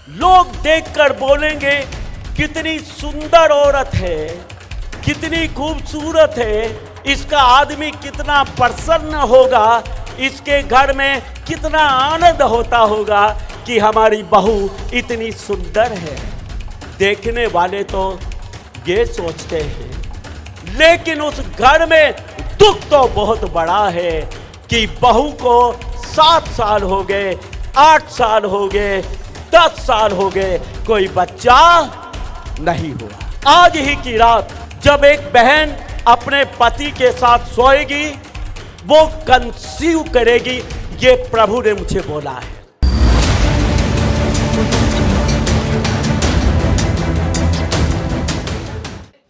लोग देखकर बोलेंगे कितनी सुंदर औरत है, कितनी खूबसूरत है, इसका आदमी कितना प्रसन्न होगा, इसके घर में कितना आनंद होता होगा कि हमारी बहू इतनी सुंदर है। देखने वाले तो ये सोचते हैं, लेकिन उस घर में दुख तो बहुत बड़ा है कि बहू को 7 साल हो गए, 8 साल हो गए, 10 साल हो गए, कोई बच्चा नहीं हुआ। आज ही की रात जब एक बहन अपने पति के साथ सोएगी, वो कंसीव करेगी, ये प्रभु ने मुझे बोला है।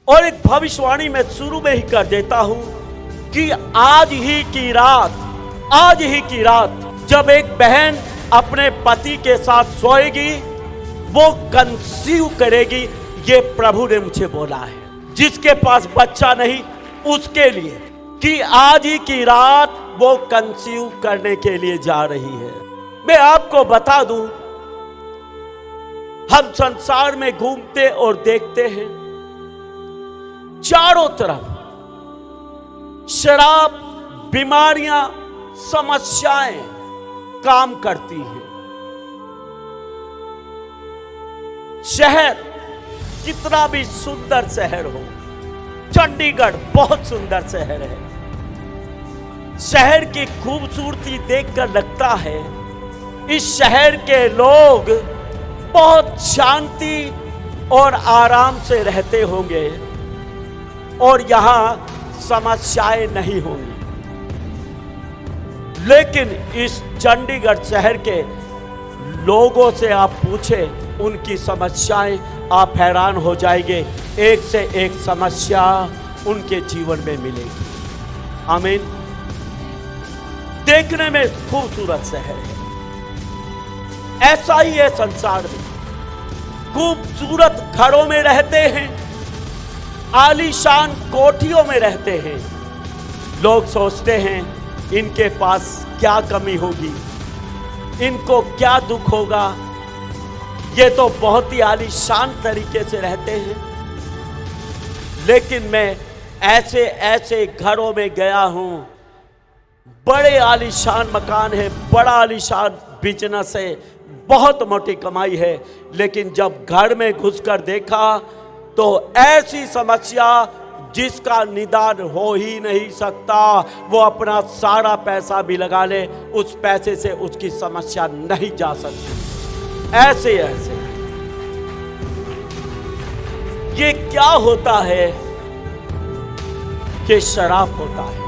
और एक भविष्यवाणी मैं शुरू में ही कर देता हूं कि आज ही की रात जब एक बहन अपने पति के साथ सोएगी, वो कंसीव करेगी, ये प्रभु ने मुझे बोला है। जिसके पास बच्चा नहीं उसके लिए कि आज ही की रात वो कंसीव करने के लिए जा रही है। मैं आपको बता दूं, हम संसार में घूमते और देखते हैं, चारों तरफ शराब, बीमारियां, समस्याएं काम करती हैं। शहर कितना भी सुंदर शहर हो, चंडीगढ़ बहुत सुंदर शहर है, शहर की खूबसूरती देखकर लगता है इस शहर के लोग बहुत शांति और आराम से रहते होंगे और यहां समस्याएं नहीं होंगी। लेकिन इस चंडीगढ़ शहर के लोगों से आप पूछें उनकी समस्याएं, आप हैरान हो जाएंगे। एक से एक समस्या उनके जीवन में मिलेगी। आमीन। देखने में खूबसूरत शहर है, ऐसा ही है संसार में। खूबसूरत घरों में रहते हैं, आलीशान कोठियों में रहते हैं। लोग सोचते हैं इनके पास क्या कमी होगी, इनको क्या दुख होगा, ये तो बहुत ही आलीशान तरीके से रहते हैं। लेकिन मैं ऐसे ऐसे घरों में गया हूं, बड़े आलीशान मकान है, बड़ा आलीशान बिजनेस है, बहुत मोटी कमाई है, लेकिन जब घर में घुसकर देखा तो ऐसी समस्या जिसका निदान हो ही नहीं सकता। वो अपना सारा पैसा भी लगा ले, उस पैसे से उसकी समस्या नहीं जा सकती। ऐसे ये क्या होता है कि शराब होता है,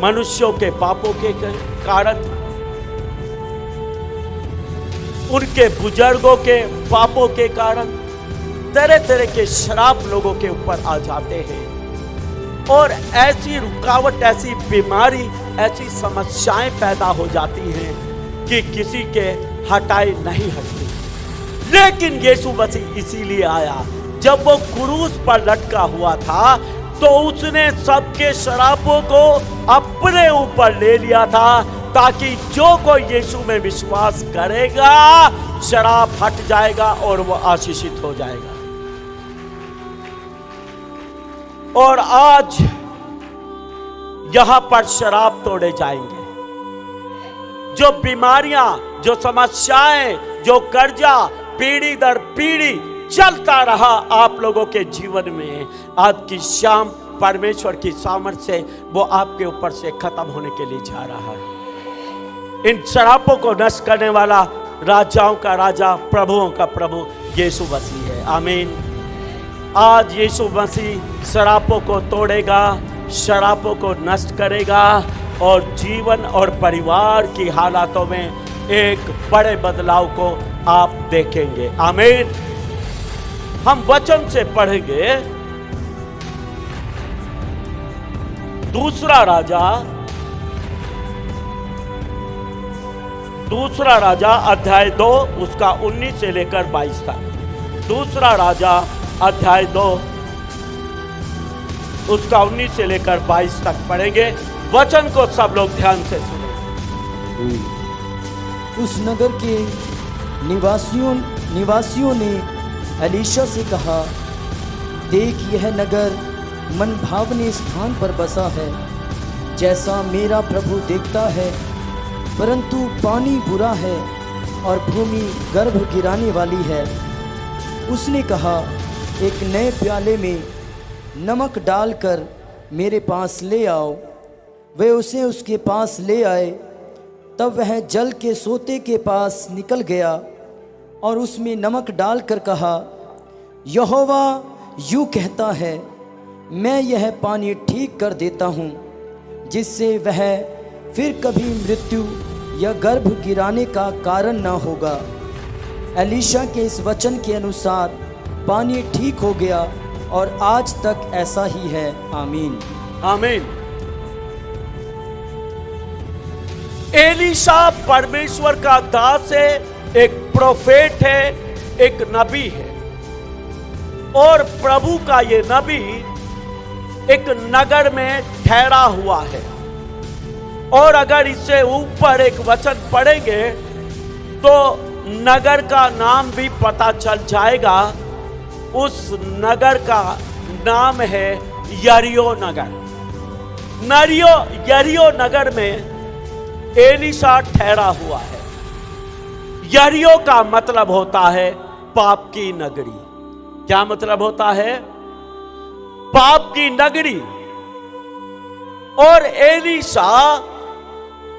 मनुष्यों के पापों के कारण, उनके बुजुर्गों के पापों के कारण तरह तरह के शराब लोगों के ऊपर आ जाते हैं और ऐसी रुकावट, ऐसी बीमारी, ऐसी समस्याएं पैदा हो जाती हैं कि किसी के हटाई नहीं हटती। लेकिन यीशु मसीह इसीलिए आया, जब वो क्रूस पर लटका हुआ था तो उसने सबके शराबों को अपने ऊपर ले लिया था, ताकि जो कोई यीशु में विश्वास करेगा शराब हट जाएगा और वो आशीषित हो जाएगा। और आज यहां पर शराब तोड़े जाएंगे। जो बीमारियां, जो समस्याएं, जो कर्जा पीढ़ी दर पीढ़ी चलता रहा आप लोगों के जीवन में, आज की शाम परमेश्वर की सामर्थ से वो आपके ऊपर से खत्म होने के लिए जा रहा है। इन शराबों को नष्ट करने वाला राजाओं का राजा, प्रभुओं का प्रभु यीशु मसीह है। आमीन। आज यीशु मसीह शराबों को तोड़ेगा, शराबों को नष्ट करेगा और जीवन और परिवार की हालातों में एक बड़े बदलाव को आप देखेंगे। आमीन। हम वचन से पढ़ेंगे दूसरा राजा अध्याय 2 उसका 19 से लेकर 22 तक। दूसरा राजा अध्याय 2 उसका 19 से लेकर 22 तक पढ़ेंगे। वचन को सब लोग ध्यान से सुनें। उस नगर के निवासियों निवासियों ने एलीशा से कहा, देख यह नगर मनभावने स्थान पर बसा है, जैसा मेरा प्रभु देखता है, परंतु पानी बुरा है और भूमि गर्भ गिराने वाली है। उसने कहा, एक नए प्याले में नमक डालकर मेरे पास ले आओ। वे उसे उसके पास ले आए। तब वह जल के सोते के पास निकल गया और उसमें नमक डालकर कहा, यहोवा यूँ कहता है, मैं यह पानी ठीक कर देता हूँ, जिससे वह फिर कभी मृत्यु या गर्भ गिराने का कारण न होगा। एलीशा के इस वचन के अनुसार पानी ठीक हो गया और आज तक ऐसा ही है। आमीन आमीन। एलीशा परमेश्वर का दास है, एक प्रोफेट है, एक नबी है। और प्रभु का ये नबी एक नगर में ठहरा हुआ है। और अगर इससे ऊपर एक वचन पढ़ेंगे तो नगर का नाम भी पता चल जाएगा। उस नगर का नाम है यरीहो नगर। यरीहो नगर में एलीशा ठहरा हुआ है। यरीहो का मतलब होता है पाप की नगरी। क्या मतलब होता है? पाप की नगरी। और एलीशा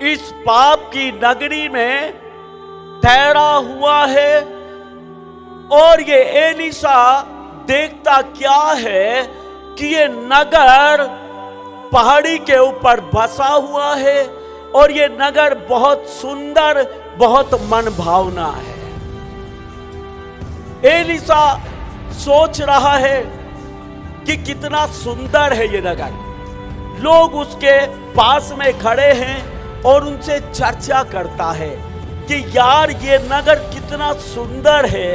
इस पाप की नगरी में ठहरा हुआ है। और ये एलीशा देखता क्या है कि ये नगर पहाड़ी के ऊपर बसा हुआ है और ये नगर बहुत सुंदर, बहुत मनभावना है। एलीशा सोच रहा है कि कितना सुंदर है ये नगर। लोग उसके पास में खड़े हैं और उनसे चर्चा करता है कि यार ये नगर कितना सुंदर है,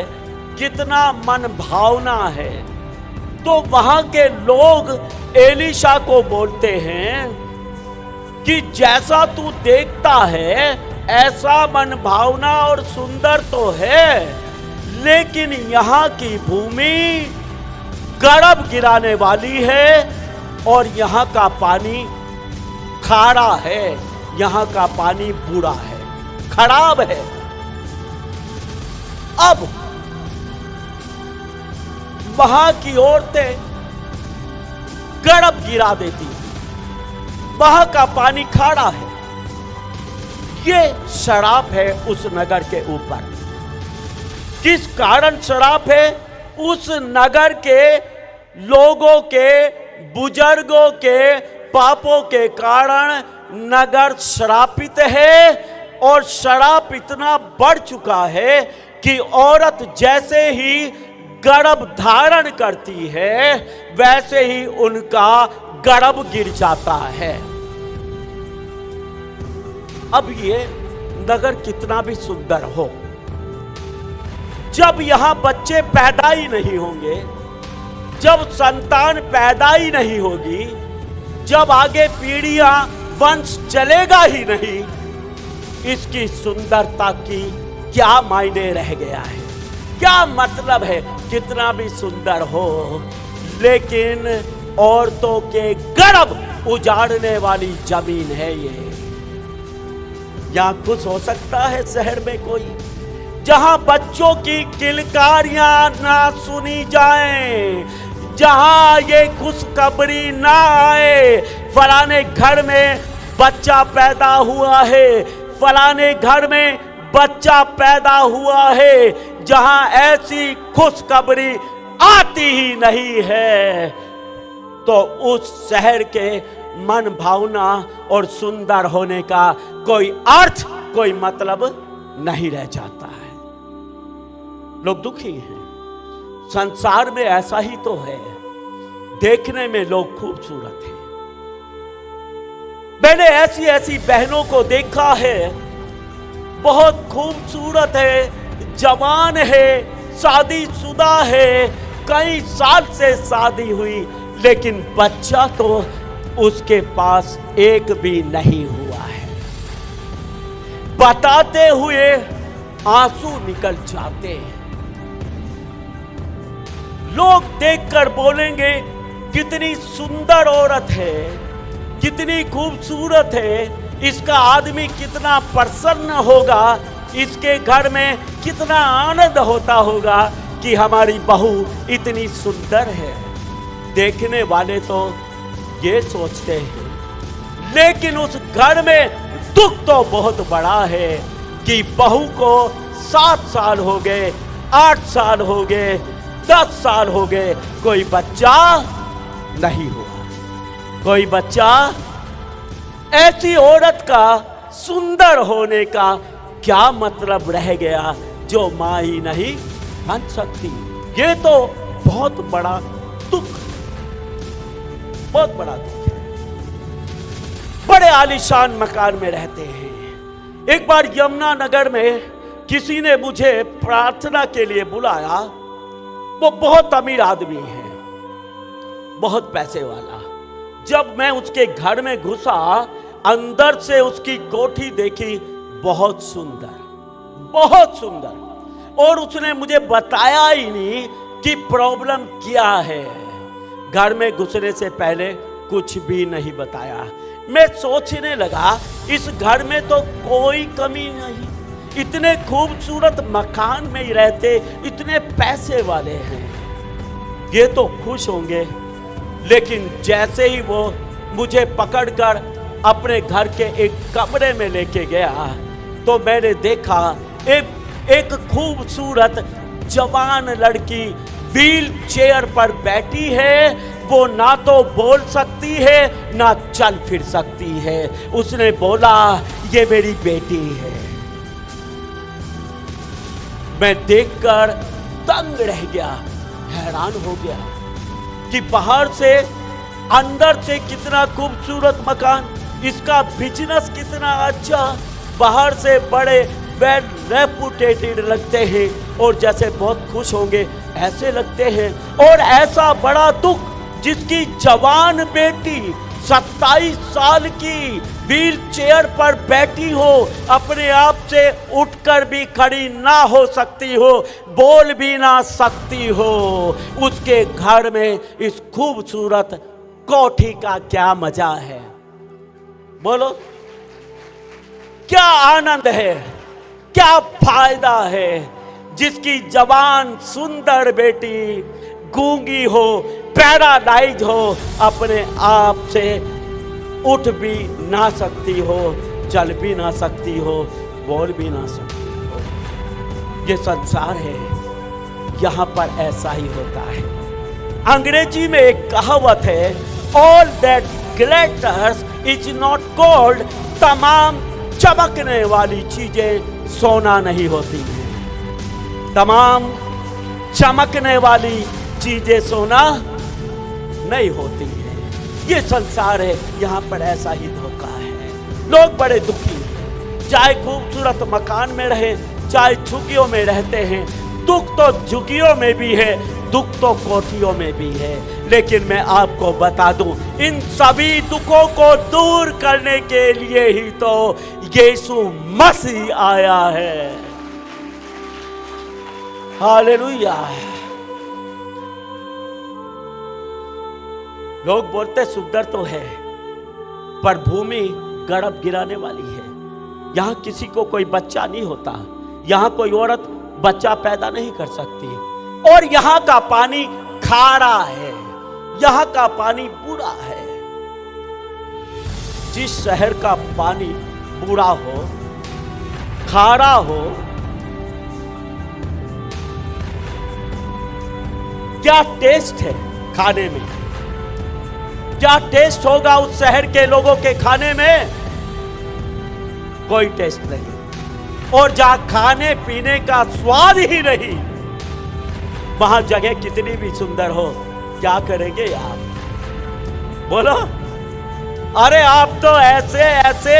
कितना मनभावना है। तो वहां के लोग एलीशा को बोलते हैं कि जैसा तू देखता है ऐसा मनभावना और सुंदर तो है, लेकिन यहाँ की भूमि गर्भ गिराने वाली है और यहाँ का पानी खारा है, यहाँ का पानी बुरा है, खराब है। अब वहां की औरतें गर्भ गिरा देती, वहां का पानी खारा है। ये शराप है उस नगर के ऊपर। किस कारण शराप है? उस नगर के लोगों के, बुजुर्गों के पापों के कारण नगर श्रापित है। और शराप इतना बढ़ चुका है कि औरत जैसे ही गर्भ धारण करती है वैसे ही उनका गर्भ गिर जाता है। अब ये नगर कितना भी सुंदर हो, जब यहां बच्चे पैदा ही नहीं होंगे, जब संतान पैदा ही नहीं होगी, जब आगे पीढ़ियां वंश चलेगा ही नहीं, इसकी सुंदरता की क्या मायने रह गया है? क्या मतलब है कितना भी सुंदर हो, लेकिन औरतों के गर्भ उजाड़ने वाली जमीन है ये। यहां खुश हो सकता है शहर में कोई, जहां बच्चों की किलकारियां ना सुनी जाएं, जहां ये खुशखबरी ना आए, फलाने घर में बच्चा पैदा हुआ है, फलाने घर में बच्चा पैदा हुआ है, जहां ऐसी खुशखबरी आती ही नहीं है, तो उस शहर के मन भावना और सुंदर होने का कोई अर्थ, कोई मतलब नहीं रह जाता है। लोग दुखी हैं। संसार में ऐसा ही तो है, देखने में लोग खूबसूरत हैं। मैंने ऐसी ऐसी बहनों को देखा है, बहुत खूबसूरत है, जवान है, शादीशुदा है, कई साल से शादी हुई, लेकिन बच्चा तो उसके पास एक भी नहीं हुआ है। बताते हुए आंसू निकल जाते हैं। लोग देखकर बोलेंगे कितनी सुंदर औरत है, कितनी खूबसूरत है, इसका आदमी कितना प्रसन्न होगा, इसके घर में कितना आनंद होता होगा कि हमारी बहू इतनी सुंदर है। देखने वाले तो ये सोचते हैं, लेकिन उस घर में दुख तो बहुत बड़ा है कि बहू को 7 साल हो गए, 8 साल हो गए, 10 साल हो गए, कोई बच्चा नहीं हुआ। कोई बच्चा, ऐसी औरत का सुंदर होने का क्या मतलब रह गया जो मां ही नहीं बन सकती। ये तो बहुत बड़ा दुख, बहुत बड़ा दुख है। बड़े आलीशान मकान में रहते हैं। एक बार यमुना नगर में किसी ने मुझे प्रार्थना के लिए बुलाया। वो बहुत अमीर आदमी है, बहुत पैसे वाला। जब मैं उसके घर में घुसा, अंदर से उसकी कोठी देखी, बहुत सुंदर, बहुत सुंदर। और उसने मुझे बताया ही नहीं कि प्रॉब्लम क्या है। घर में घुसने से पहले कुछ भी नहीं बताया। मैं सोचने लगा, इस घर में तो कोई कमी नहीं, इतने खूबसूरत मकान में ही रहते, इतने पैसे वाले हैं, ये तो खुश होंगे। लेकिन जैसे ही वो मुझे पकड़कर अपने घर के एक कमरे में लेके गया, तो मैंने देखा एक खूबसूरत जवान लड़की व्हील चेयर पर बैठी है। वो ना तो बोल सकती है, ना चल फिर सकती है। उसने बोला, ये मेरी बेटी है। मैं देखकर दंग रह गया, हैरान हो गया कि बाहर से अंदर से कितना खूबसूरत मकान, इसका बिजनेस कितना अच्छा, बाहर से बड़े वेल रेपुटेटेड लगते हैं और जैसे बहुत खुश होंगे ऐसे लगते हैं। और ऐसा बड़ा दुख, जिसकी जवान बेटी 27 साल की व्हील चेयर पर बैठी हो, अपने आप से उठकर भी खड़ी ना हो सकती हो, बोल भी ना सकती हो, उसके घर में इस खूबसूरत कोठी का क्या मजा है? बोलो, क्या आनंद है, क्या फायदा है? जिसकी जवान सुंदर बेटी गूंगी हो, पैरालाइज हो, अपने आप से उठ भी ना सकती हो, चल भी ना सकती हो, बोल भी ना सकती हो। ये संसार है, यहां पर ऐसा ही होता है। अंग्रेजी में एक कहावत है, all that glitters is not gold. तमाम चमकने वाली चीजें सोना नहीं होती हैं। तमाम चमकने वाली चीजें सोना नहीं होती है। ये संसार है, यहाँ पर ऐसा ही धोखा है। लोग बड़े दुखी हैं, चाहे खूबसूरत मकान में रहे, चाहे झुग्गियों में रहते हैं। दुख तो झुग्गियों में भी है, दुख तो कोठियों में भी है। लेकिन मैं आपको बता दूं, इन सभी दुखों को दूर करने के लिए ही तो यीशु मसीह आया है। हालेलुया। लोग बोलते सुंदर तो है, पर भूमि गड़ब गिराने वाली है। यहां किसी को कोई बच्चा नहीं होता, यहां कोई औरत बच्चा पैदा नहीं कर सकती। और यहां का पानी खारा है, यहां का पानी बुरा है। जिस शहर का पानी बुरा हो, खारा हो, क्या टेस्ट है खाने में? क्या टेस्ट होगा उस शहर के लोगों के खाने में? कोई टेस्ट नहीं। और जहां खाने पीने का स्वाद ही नहीं, वहां जगह कितनी भी सुंदर हो, क्या करेंगे आप? बोलो। अरे आप तो ऐसे ऐसे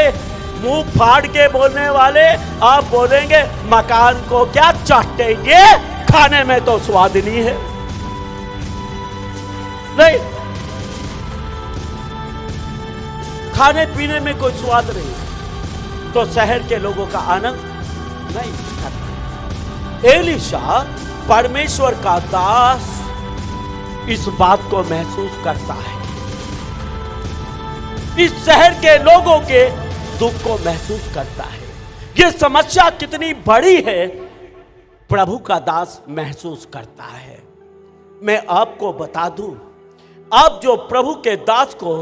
मुंह फाड़ के बोलने वाले, आप बोलेंगे मकान को क्या चाटेंगे, खाने में तो स्वाद नहीं है। नहीं, खाने पीने में कोई स्वाद नहीं, तो शहर के लोगों का आनंद नहीं खाता। एलीशा परमेश्वर का दास इस बात को महसूस करता है, इस शहर के लोगों के दुख को महसूस करता है। ये समस्या कितनी बड़ी है, प्रभु का दास महसूस करता है। मैं आपको बता दूं, आप जो प्रभु के दास को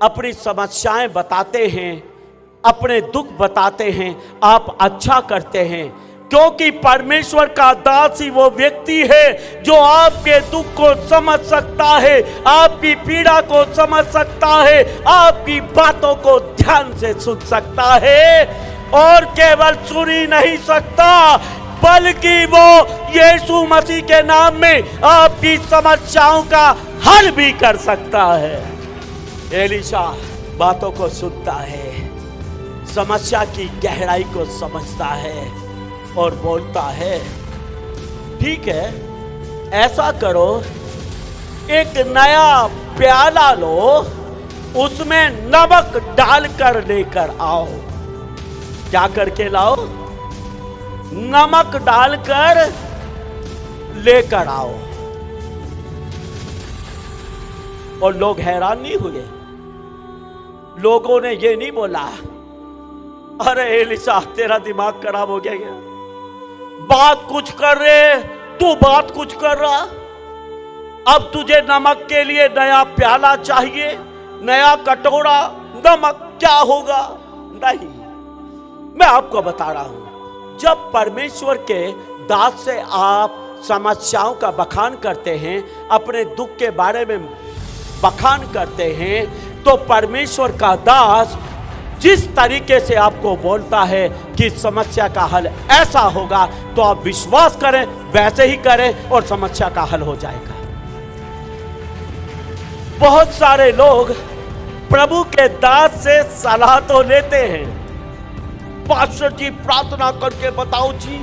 अपनी समस्याएं बताते हैं, अपने दुख बताते हैं, आप अच्छा करते हैं, क्योंकि परमेश्वर का दास ही वो व्यक्ति है जो आपके दुख को समझ सकता है, आपकी पीड़ा को समझ सकता है, आपकी बातों को ध्यान से सुन सकता है, और केवल सुन ही नहीं सकता बल्कि वो यीशु मसीह के नाम में आपकी समस्याओं का हल भी कर सकता है। एलीशा बातों को सुनता है, समस्या की गहराई को समझता है और बोलता है, ठीक है, ऐसा करो, एक नया प्याला लो, उसमें नमक डालकर लेकर आओ। क्या करके लाओ? नमक डालकर लेकर आओ। और लोग हैरान नहीं हुए। लोगों ने ये नहीं बोला, अरे एलीशा तेरा दिमाग खराब हो गया क्या? बात कुछ कर रहे, तू बात कुछ कर रहा, अब तुझे नमक के लिए नया प्याला चाहिए, नया कटोरा, नमक क्या होगा? नहीं, मैं आपको बता रहा हूं, जब परमेश्वर के दास से आप समस्याओं का बखान करते हैं, अपने दुख के बारे में बखान करते हैं, तो परमेश्वर का दास जिस तरीके से आपको बोलता है कि समस्या का हल ऐसा होगा, तो आप विश्वास करें, वैसे ही करें और समस्या का हल हो जाएगा। बहुत सारे लोग प्रभु के दास से सलाह तो लेते हैं, पास्टर जी प्रार्थना करके बताओ जी।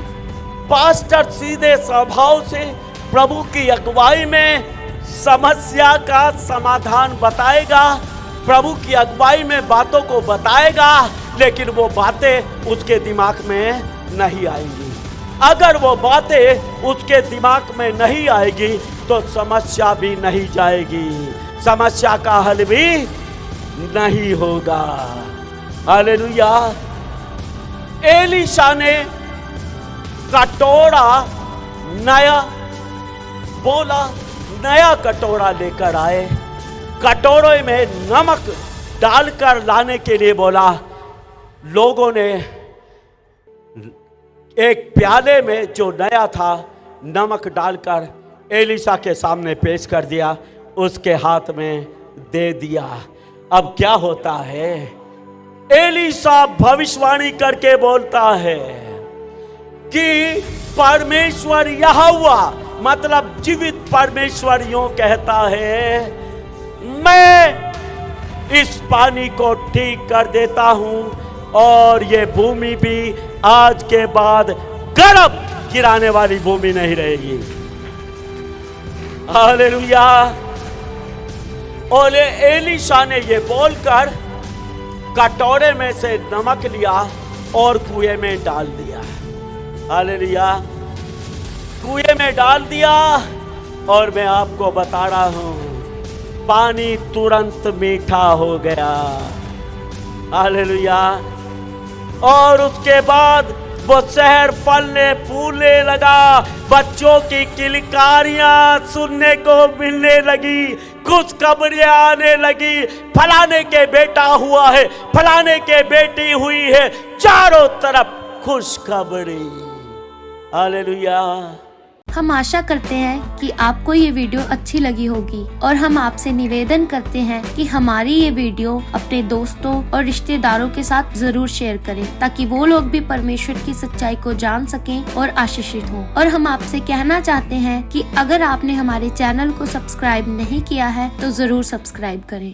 पास्टर सीधे स्वभाव से प्रभु की अगुवाई में समस्या का समाधान बताएगा, प्रभु की अगुवाई में बातों को बताएगा, लेकिन वो बातें उसके दिमाग में नहीं आएंगी। अगर वो बातें उसके दिमाग में नहीं आएगी तो समस्या भी नहीं जाएगी, समस्या का हल भी नहीं होगा। हालेलुया। एलीशा ने कटोरा नया बोला, नया कटोरा लेकर आए, कटोरे में नमक डालकर लाने के लिए बोला। लोगों ने एक प्याले में जो नया था नमक डालकर एलीशा के सामने पेश कर दिया, उसके हाथ में दे दिया। अब क्या होता है, एलीशा भविष्यवाणी करके बोलता है कि परमेश्वर यहोवा, मतलब जीवित परमेश्वर यूं कहता है, मैं इस पानी को ठीक कर देता हूं और ये भूमि भी आज के बाद गर्भ गिराने वाली भूमि नहीं रहेगी। हालेलुया। और एलीशा ने ये बोलकर कटोरे में से नमक लिया और कुएं में डाल दिया। हालेलुया। कुएं में डाल दिया और मैं आपको बता रहा हूं, पानी तुरंत मीठा हो गया। हालेलुया। और उसके बाद वो शहर फलने फूलने लगा, बच्चों की किलकारियां सुनने को मिलने लगी, खुशखबरियां आने लगी, फलाने के बेटा हुआ है, फलाने के बेटी हुई है, चारों तरफ खुशखबरी। हालेलुया। हम आशा करते हैं कि आपको ये वीडियो अच्छी लगी होगी और हम आपसे निवेदन करते हैं कि हमारी ये वीडियो अपने दोस्तों और रिश्तेदारों के साथ जरूर शेयर करें, ताकि वो लोग भी परमेश्वर की सच्चाई को जान सकें और आशीषित हों। और हम आपसे कहना चाहते हैं कि अगर आपने हमारे चैनल को सब्सक्राइब नहीं किया है तो जरूर सब्सक्राइब करें।